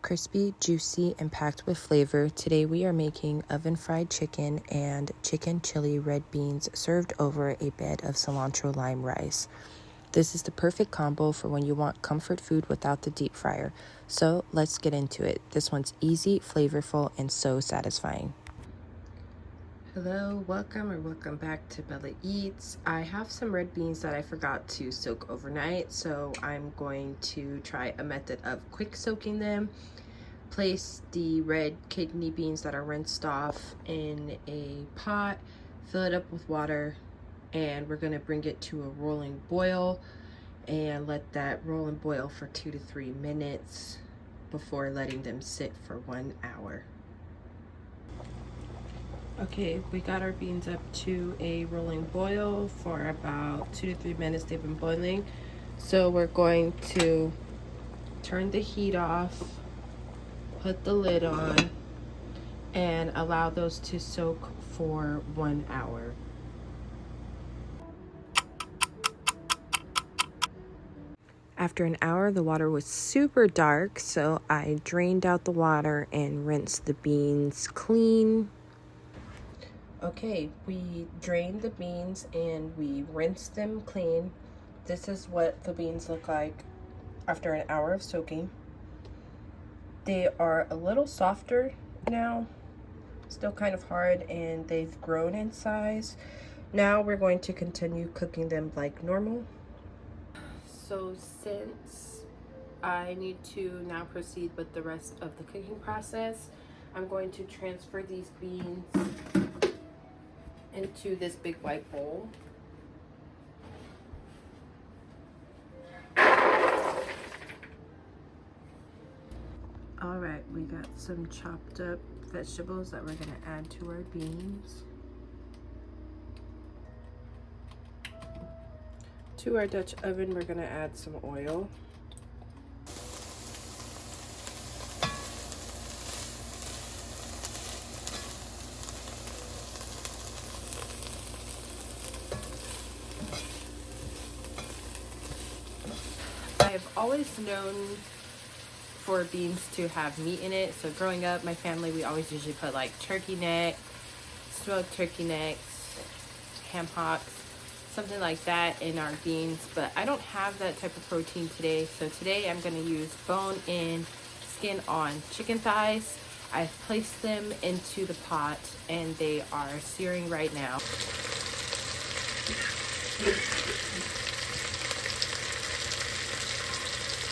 crispy, juicy, and packed with flavor. Today we are making oven fried chicken and chicken chili red beans served over a bed of cilantro lime rice. This is the perfect combo for when you want comfort food without the deep fryer. So let's get into it. This one's easy, flavorful, and so satisfying. Hello, welcome back to Belluheats. I have some red beans that I forgot to soak overnight, so I'm going to try a method of quick soaking them. Place the red kidney beans that are rinsed off in a pot, fill it up with water, and we're going to bring it to a rolling boil and let that roll and boil for 2 to 3 minutes before letting them sit for 1 hour. Okay, we got our beans up to a rolling boil for about 2 to 3 minutes. They've been boiling. So we're going to turn the heat off, put the lid on, and allow those to soak for 1 hour. After an hour, the water was super dark, so I drained out the water and rinsed the beans clean. Okay, we drained the beans and we rinsed them clean. This is what the beans look like after an hour of soaking. They are a little softer now, still kind of hard, and they've grown in size. Now we're going to continue cooking them like normal. So since I need to now proceed with the rest of the cooking process, I'm going to transfer these beans into this big white bowl. All right, we got some chopped up vegetables that we're gonna add to our beans. To our Dutch oven, we're gonna add some oil. I've always known for beans to have meat in it. So growing up, my family, we always usually put like turkey neck, smoked turkey necks, ham hocks, something like that in our beans. But I don't have that type of protein today. So today I'm going to use bone-in, skin-on chicken thighs. I've placed them into the pot and they are searing right now.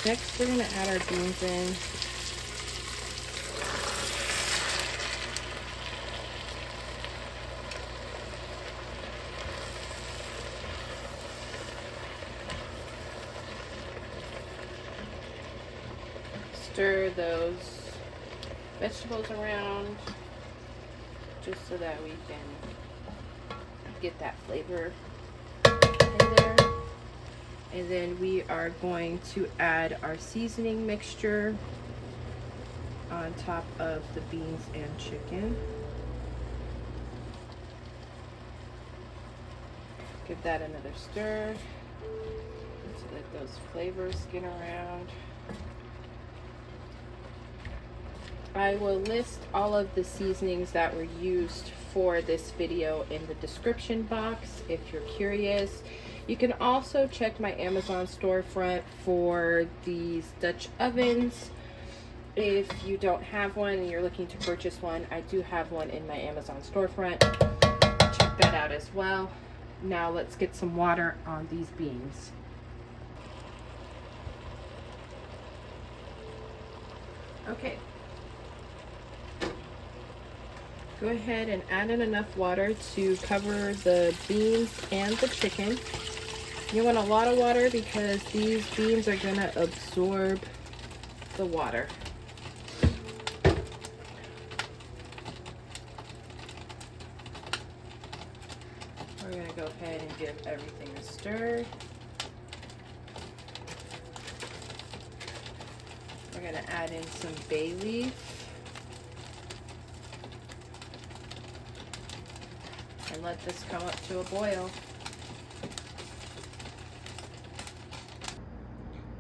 Next, we're going to add our beans in. Stir those vegetables around just so that we can get that flavor in there. And then we are going to add our seasoning mixture on top of the beans and chicken. Give that another stir to let those flavors get around. I will list all of the seasonings that were used for this video in the description box if you're curious. You can also check my Amazon storefront for these Dutch ovens. If you don't have one and you're looking to purchase one, I do have one in my Amazon storefront. Check that out as well. Now let's get some water on these beans. Okay. Go ahead and add in enough water to cover the beans and the chicken. You want a lot of water because these beans are going to absorb the water. We're going to go ahead and give everything a stir. We're going to add in some bay leaf. And let this come up to a boil.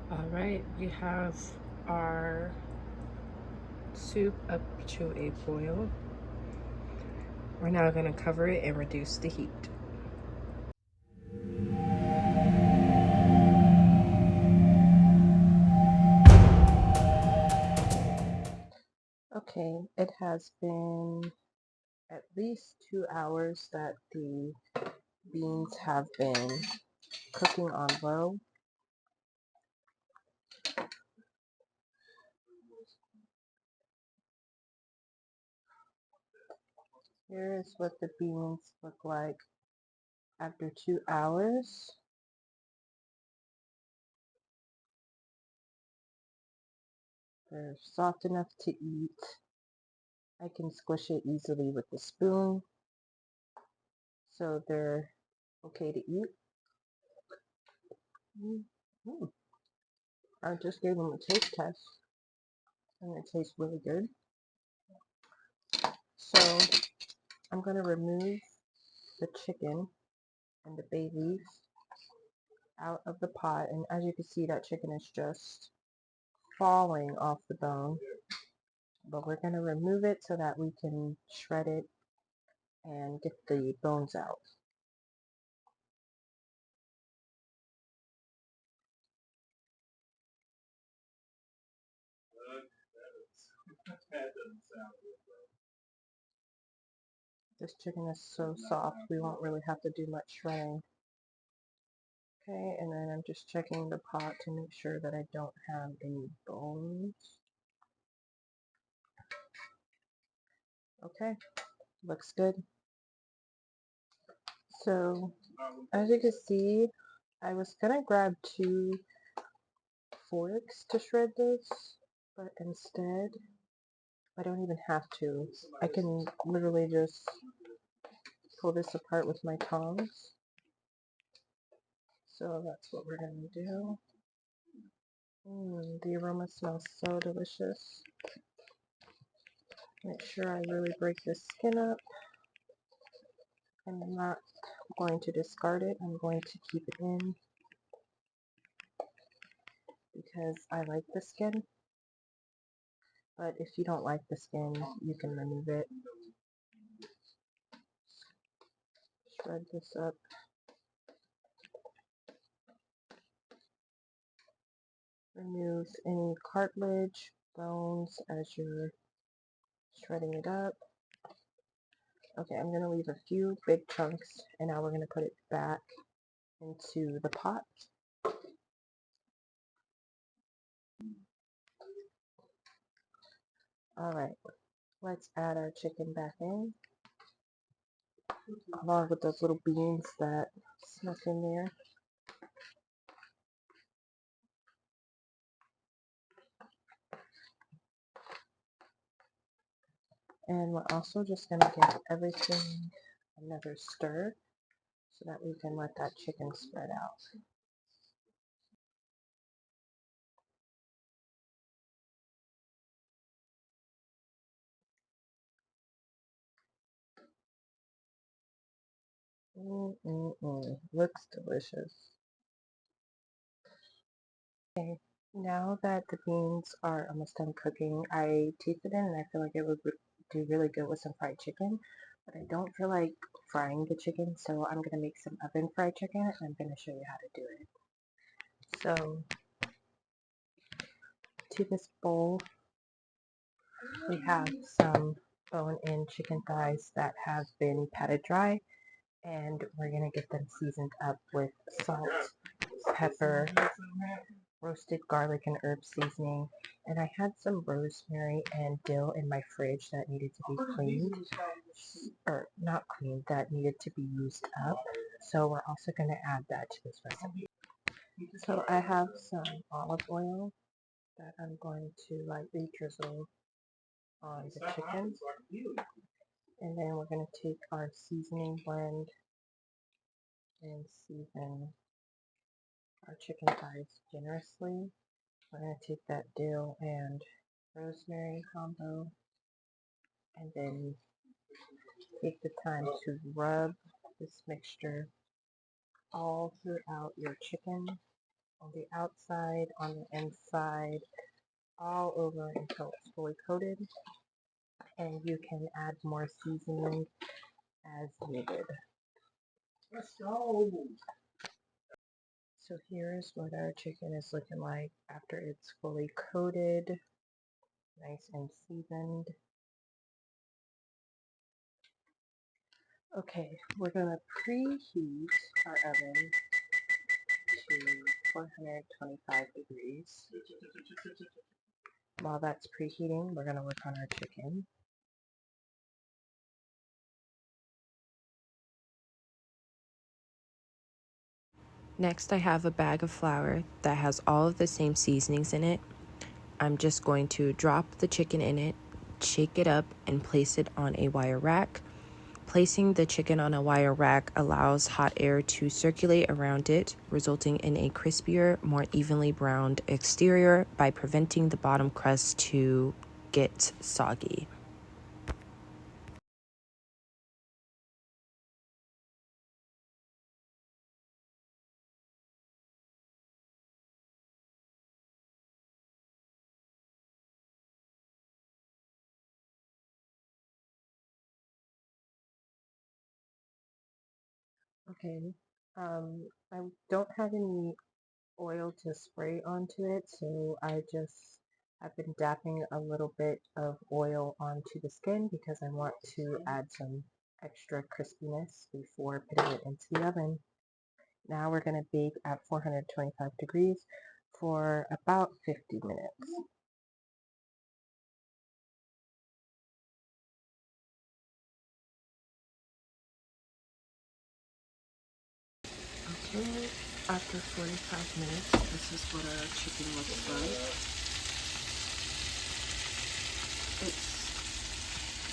All right, we have our soup up to a boil. We're now going to cover it and reduce the heat. Okay, it has been at least 2 hours that the beans have been cooking on low. Here is what the beans look like after 2 hours. They're soft enough to eat. I can squish it easily with the spoon, so they're okay to eat. I just gave them a taste test, and it tastes really good. So I'm going to remove the chicken and the bay leaves out of the pot, and as you can see, that chicken is just falling off the bone. But we're going to remove it so that we can shred it and get the bones out. This chicken is so soft, we won't really have to do much shredding. Okay, and then I'm just checking the pot to make sure that I don't have any bones. Okay, looks good. So, as you can see, I was gonna grab 2 forks to shred this, but instead, I don't even have to. I can literally just pull this apart with my tongs. So that's what we're gonna do. The aroma smells so delicious. Make sure I really break this skin up. I'm not going to discard it. I'm going to keep it in because I like the skin. But if you don't like the skin, you can remove it. Shred this up. Remove any cartilage, bones as you're shredding it up. Okay, I'm going to leave a few big chunks, and now we're going to put it back into the pot. Alright, let's add our chicken back in, along with those little beans that snuck in there. And we're also just going to give everything another stir so that we can let that chicken spread out. Looks delicious. Okay, now that the beans are almost done cooking, I tasted it and I feel like it would do really good with some fried chicken. But I don't feel like frying the chicken, so I'm going to make some oven fried chicken and I'm going to show you how to do it. So, to this bowl, we have some bone-in chicken thighs that have been patted dry, and we're going to get them seasoned up with salt, pepper, roasted garlic and herb seasoning, and I had some rosemary and dill in my fridge that needed to be cleaned, or not cleaned, that needed to be used up, so we're also going to add that to this recipe. So I have some olive oil that I'm going to lightly drizzle on the chicken, and then we're going to take our seasoning blend and season our chicken thighs generously. We're going to take that dill and rosemary combo and then take the time to rub this mixture all throughout your chicken, on the outside, on the inside, all over until it's fully coated, and you can add more seasoning as needed. Let's go! So here's what our chicken is looking like after it's fully coated, nice and seasoned. Okay, we're gonna preheat our oven to 425 degrees. While that's preheating, we're gonna work on our chicken. Next, I have a bag of flour that has all of the same seasonings in it. I'm just going to drop the chicken in it, shake it up, and place it on a wire rack. Placing the chicken on a wire rack allows hot air to circulate around it, resulting in a crispier, more evenly browned exterior by preventing the bottom crust to get soggy. Okay, I don't have any oil to spray onto it, so I just have been dapping a little bit of oil onto the skin because I want to add some extra crispiness before putting it into the oven. Now we're going to bake at 425 degrees for about 50 minutes. Okay, after 45 minutes, this is what our chicken looks like. It's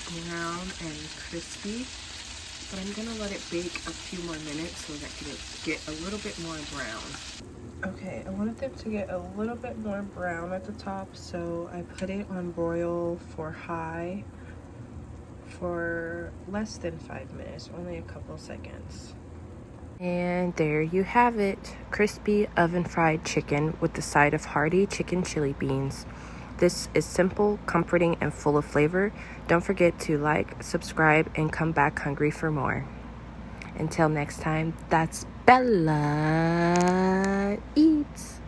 brown and crispy, but I'm gonna let it bake a few more minutes so that it get a little bit more brown. Okay, I wanted them to get a little bit more brown at the top, so I put it on broil for high for less than 5 minutes, only a couple seconds. And there you have it, crispy oven fried chicken with the side of hearty chicken chili beans. This is simple, comforting, and full of flavor. Don't forget to like, subscribe, and come back hungry for more. Until next time, that's Bella Eats.